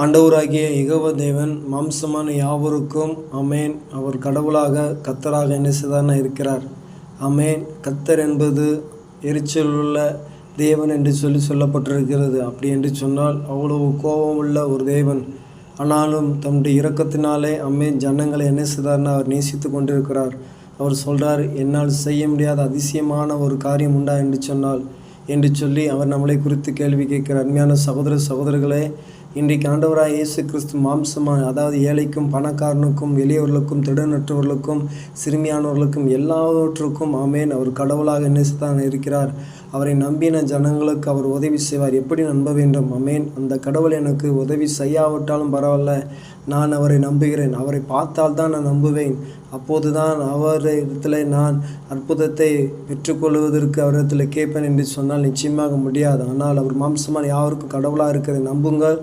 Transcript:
ஆண்டவராகிய யெகோவா தேவன் மாம்சமான யாவருக்கும் அமேன். அவர் கடவுளாக கர்த்தராக என்ன செய்தார்னா இருக்கிறார். அமேன். கர்த்தர் என்பது எரிச்சலுள்ள தேவன் என்று சொல்லப்பட்டிருக்கிறது. அப்படி என்று சொன்னால் அவ்வளவு கோபமுள்ள ஒரு தேவன். ஆனாலும் தம்முடைய இரக்கத்தினாலே அமேன் ஜனங்களை என்ன செய்தார்னா அவர் நேசித்து கொண்டிருக்கிறார். அவர் சொல்கிறார், என்னால் செய்ய முடியாத அதிசயமான ஒரு காரியம் உண்டா என்று சொல்லி அவர் நம்மளை குறித்து கேள்வி கேட்கிறார். அருமையான சகோதரர்களே, இன்றைக்கு ஆண்டவராக இயேசு கிறிஸ்து மாம்சமாக, அதாவது ஏழைக்கும் பணக்காரனுக்கும் எளியவர்களுக்கும் திடனற்றவர்களுக்கும் சிறுமியானவர்களுக்கும் எல்லாவற்றுக்கும் ஆமேன் அவர் கடவுளாக என்ன இருக்கிறார். அவரை நம்பின ஜனங்களுக்கு அவர் உதவி செய்வார். எப்படி நம்ப வேண்டும்? அமேன். அந்த கடவுள் எனக்கு உதவி செய்யாவிட்டாலும் பரவாயில்ல, நான் அவரை நம்புகிறேன். அவரை பார்த்தால் தான் நான் நம்புவேன். அப்போது தான் அவரிடத்தில் நான் அற்புதத்தை பெற்றுக்கொள்வதற்கு அவரிடத்தில் கேட்பேன் என்று சொன்னால் நிச்சயமாக முடியாது. ஆனால் அவர் மாம்சமான யாருக்கும் கடவுளாக இருக்கிறதை நம்புங்கள்.